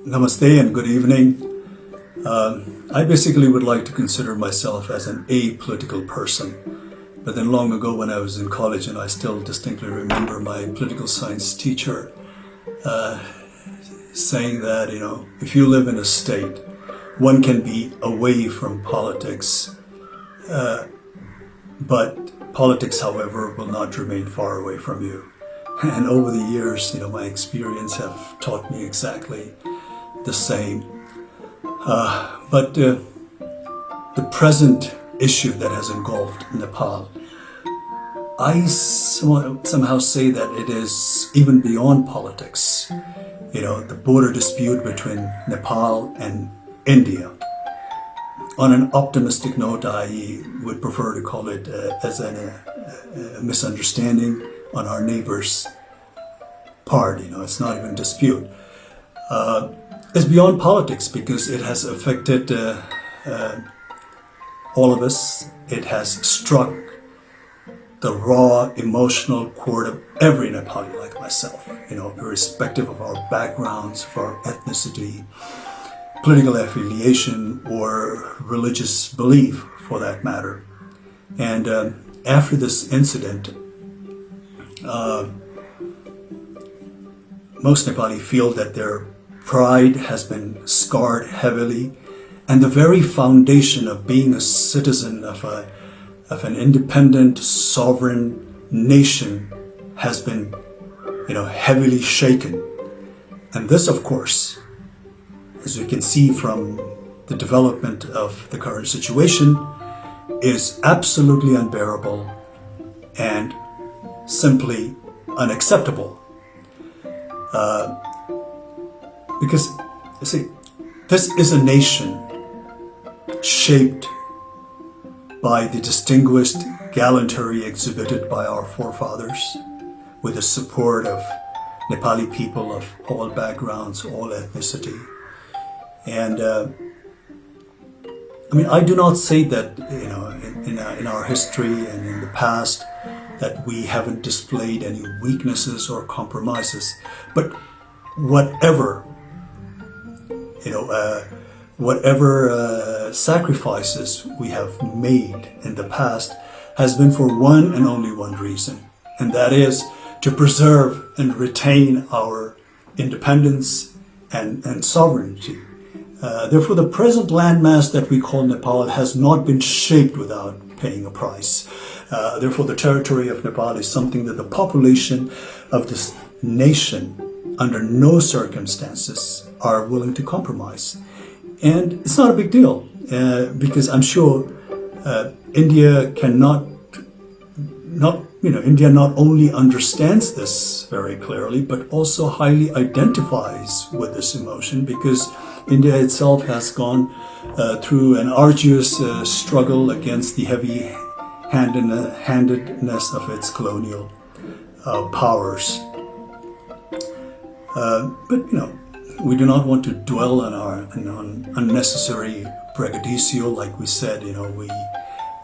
Namaste and good evening. I basically would like to consider myself as an apolitical person. But then long ago when I was in college, and I still distinctly remember my political science teacher saying that, if you live in a state, one can be away from politics, but politics, however, will not remain far away from you. And over the years, my experience have taught me exactly the same. But the present issue that has engulfed Nepal, I somehow say that it is even beyond politics. The border dispute between Nepal and India. On an optimistic note, I would prefer to call it as a misunderstanding on our neighbor's part. It's not even dispute. It's beyond politics because it has affected all of us. It has struck the raw emotional chord of every Nepali like myself, irrespective of our backgrounds, of our ethnicity, political affiliation, or religious belief for that matter. And after this incident, most Nepali feel that their pride has been scarred heavily, and the very foundation of being a citizen of an independent, sovereign nation has been, heavily shaken. And this, of course, as we can see from the development of the current situation, is absolutely unbearable and simply unacceptable. Because, you see, this is a nation shaped by the distinguished gallantry exhibited by our forefathers, with the support of Nepali people of all backgrounds, all ethnicity. And I do not say that, in our history and in the past, that we haven't displayed any weaknesses or compromises. But whatever sacrifices we have made in the past has been for one and only one reason, and that is to preserve and retain our independence and sovereignty. Therefore, the present landmass that we call Nepal has not been shaped without paying a price. Therefore, the territory of Nepal is something that the population of this nation, under no circumstances, are willing to compromise. And it's not a big deal, because I'm sure India India not only understands this very clearly, but also highly identifies with this emotion, because India itself has gone through an arduous struggle against the heavy-handedness of its colonial powers. But we do not want to dwell on on unnecessary braggadocio. Like we said, we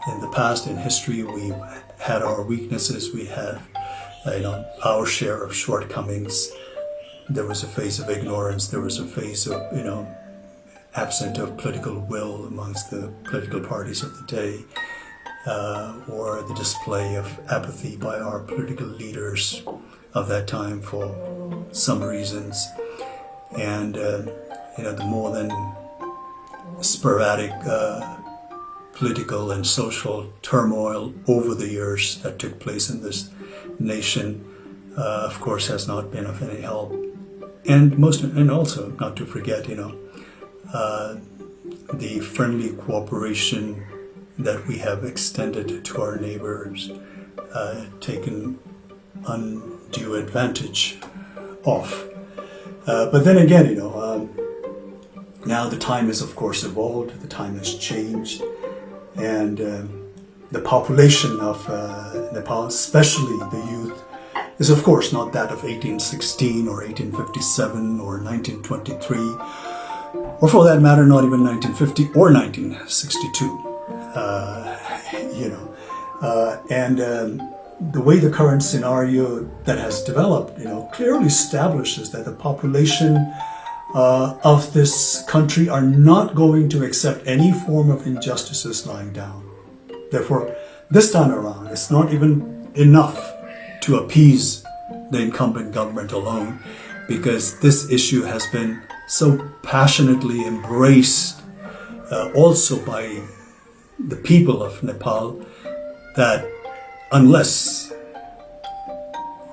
in the past, in history, we had our weaknesses. We had our share of shortcomings. There was a phase of ignorance. There was a phase of absent of political will amongst the political parties of the day, or the display of apathy by our political leaders of that time for some reasons. And the more than sporadic political and social turmoil over the years that took place in this nation, of course, has not been of any help. And also not to forget, the friendly cooperation that we have extended to our neighbors, taken undue advantage of. But then again, now the time has, of course, evolved, the time has changed, and the population of Nepal, especially the youth, is of course not that of 1816 or 1857 or 1923, or for that matter, not even 1950 or 1962. The way the current scenario that has developed, clearly establishes that the population of this country are not going to accept any form of injustices lying down. Therefore, this time around, it's not even enough to appease the incumbent government alone, because this issue has been so passionately embraced also by the people of Nepal, that unless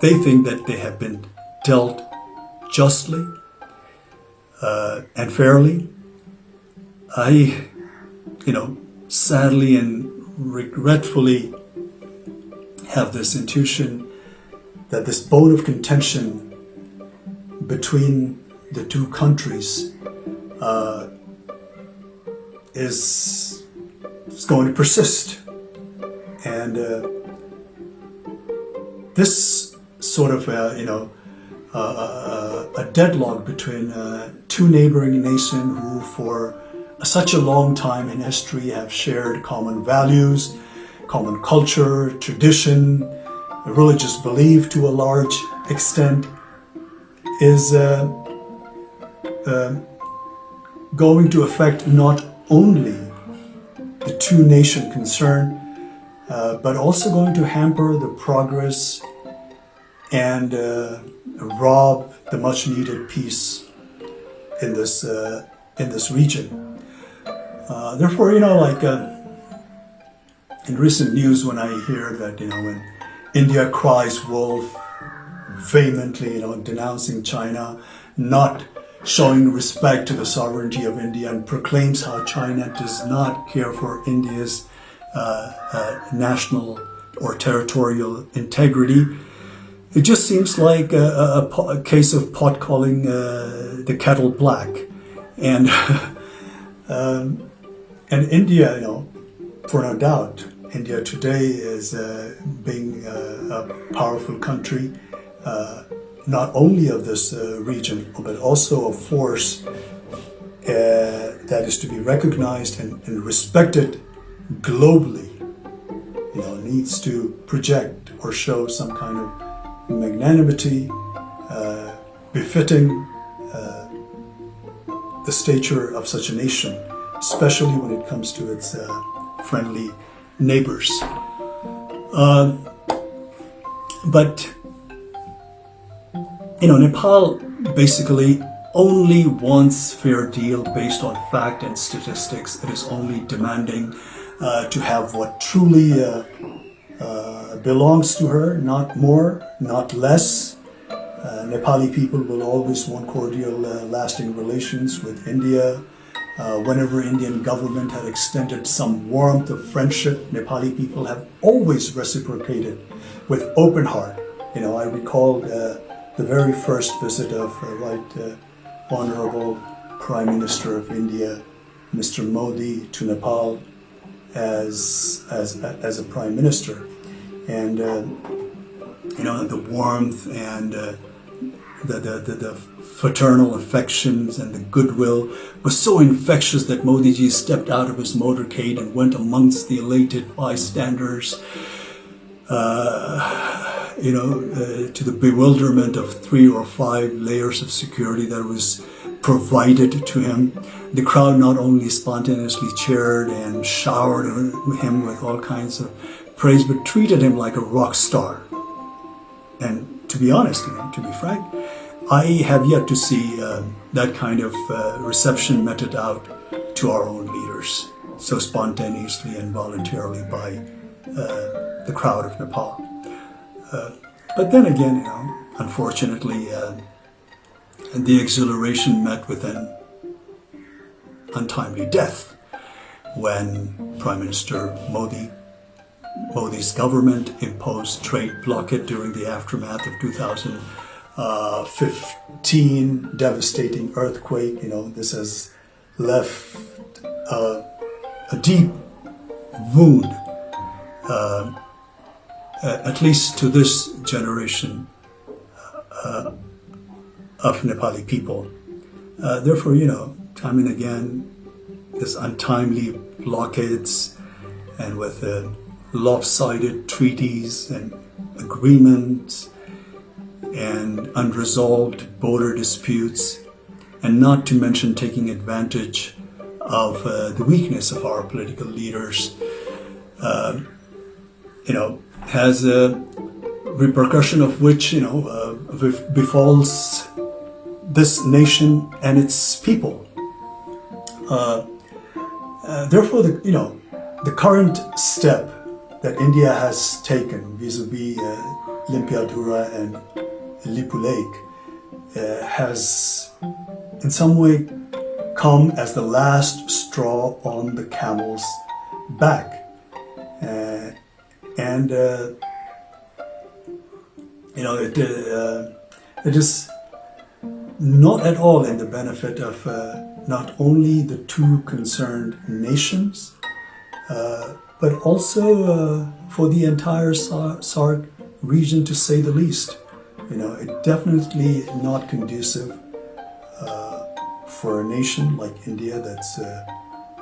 they think that they have been dealt justly and fairly, I, sadly and regretfully have this intuition that this bone of contention between the two countries is going to persist. And this sort of, a deadlock between two neighboring nations who for such a long time in history have shared common values, common culture, tradition, religious belief to a large extent, is going to affect not only the two nations concerned, but also going to hamper the progress and rob the much needed peace in this region. Therefore, in recent news, when I hear that, when India cries wolf, vehemently, denouncing China, not showing respect to the sovereignty of India, and proclaims how China does not care for India's national or territorial integrity, it just seems like a case of pot calling the kettle black. And and India, for no doubt, India today is being a powerful country, not only of this region, but also a force that is to be recognized and respected globally, needs to project or show some kind of magnanimity befitting the stature of such a nation, especially when it comes to its friendly neighbors. But Nepal basically only wants fair deal based on fact and statistics. It is only demanding to have what truly belongs to her, not more, not less. Nepali people will always want cordial, lasting relations with India. Whenever Indian government had extended some warmth of friendship, Nepali people have always reciprocated with open heart. I recall the very first visit of Right Honorable Prime Minister of India, Mr. Modi, to Nepal as a Prime Minister. And the warmth and the fraternal affections and the goodwill was so infectious that Modi ji stepped out of his motorcade and went amongst the elated bystanders, to the bewilderment of 3 or 5 layers of security that was provided to him. The crowd not only spontaneously cheered and showered him with all kinds of praise, but treated him like a rock star. And to be honest, to be frank, I have yet to see that kind of reception meted out to our own leaders so spontaneously and voluntarily by the crowd of Nepal. But then again, unfortunately, the exhilaration met with an untimely death when Prime Minister Modi's government imposed trade blockade during the aftermath of 2015 devastating earthquake. This has left a deep wound, at least to this generation of Nepali people. Therefore, time and again, this untimely blockades and with lopsided treaties and agreements and unresolved border disputes and not to mention taking advantage of the weakness of our political leaders, has a repercussion of which, befalls this nation and its people. Therefore, the current step that India has taken vis-a-vis Limpiadhura and Lipulekh has in some way come as the last straw on the camel's back. It is not at all in the benefit of not only the two concerned nations, but also for the entire SAARC region, to say the least. It definitely not conducive for a nation like India that's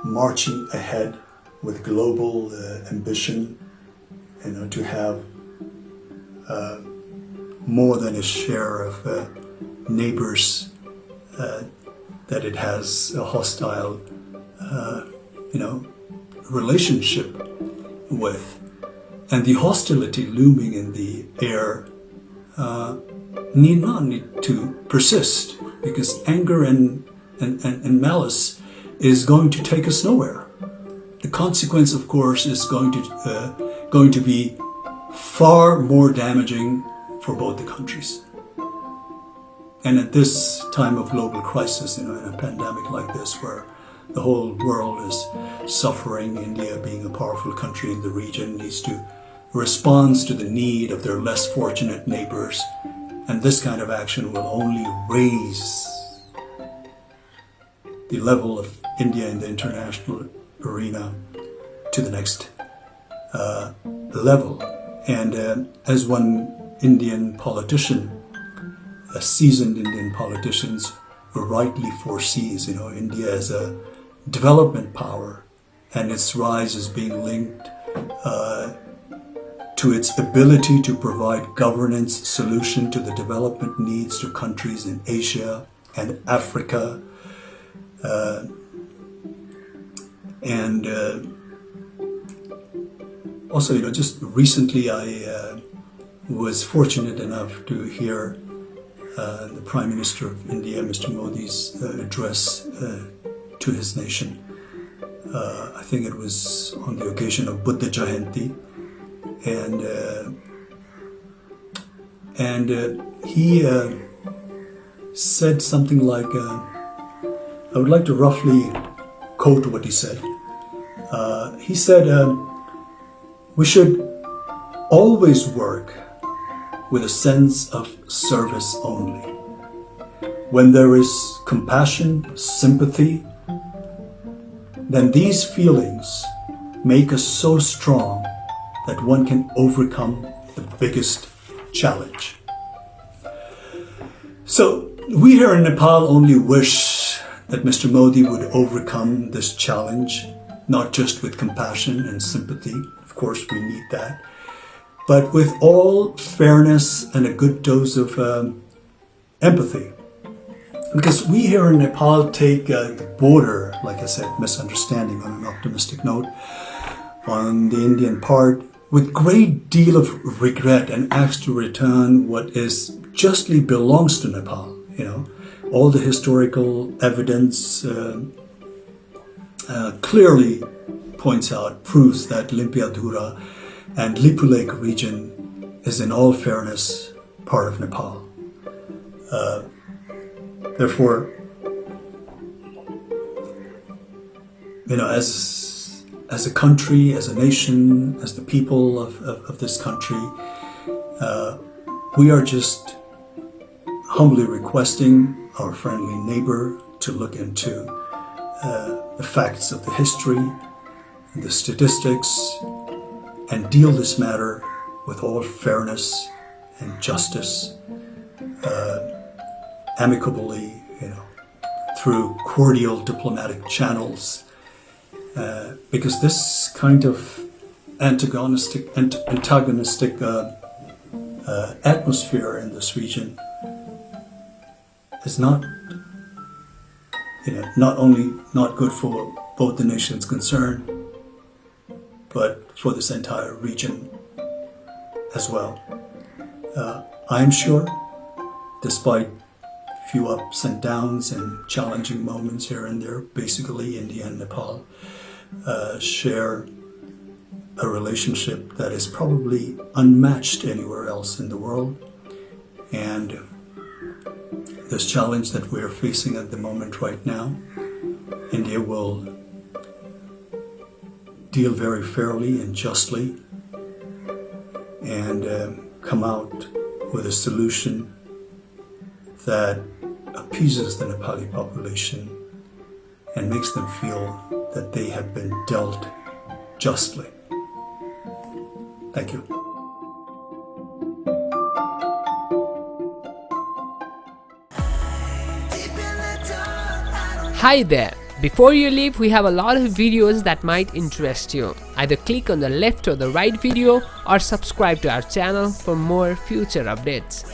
marching ahead with global ambition, to have more than a share of neighbors that it has a hostile, relationship with. And the hostility looming in the air need to persist, because anger and malice is going to take us nowhere. The consequence, of course, is going to be far more damaging for both the countries. And at this time of global crisis, in a pandemic like this, where the whole world is suffering, India, being a powerful country in the region, needs to respond to the need of their less fortunate neighbors. And this kind of action will only raise the level of India in the international arena to the next level. And as one Indian politician, a seasoned Indian politician, rightly foresees, India as a development power, and its rise is being linked to its ability to provide governance solution to the development needs to countries in Asia and Africa. Also, just recently I was fortunate enough to hear the Prime Minister of India, Mr. Modi's address to his nation. I think it was on the occasion of Buddha Jayanti, and he said something like, I would like to roughly quote what he said. He said, we should always work with a sense of service only. When there is compassion, sympathy, then these feelings make us so strong that one can overcome the biggest challenge. So we here in Nepal only wish that Mr. Modi would overcome this challenge, not just with compassion and sympathy. Of course, we need that, but with all fairness and a good dose of empathy. Because we here in Nepal take the border, like I said, misunderstanding on an optimistic note, on the Indian part, with great deal of regret, and ask to return what is justly belongs to Nepal. All the historical evidence clearly points out, proves that Limpiadhura and Lipulekh region is in all fairness part of Nepal. Therefore, as a country, as a nation, as the people of this country, we are just humbly requesting our friendly neighbor to look into the facts of the history and the statistics, and deal this matter with all fairness and justice, amicably, through cordial diplomatic channels, because this kind of antagonistic atmosphere in this region is not not only not good for both the nations concerned, but for this entire region as well. I'm sure, despite few ups and downs and challenging moments here and there, basically India and Nepal share a relationship that is probably unmatched anywhere else in the world. And this challenge that we're facing at the moment right now, India will deal very fairly and justly and come out with a solution that appeases the Nepali population and makes them feel that they have been dealt justly. Thank you. Hi there! Before you leave, we have a lot of videos that might interest you. Either click on the left or the right video or subscribe to our channel for more future updates.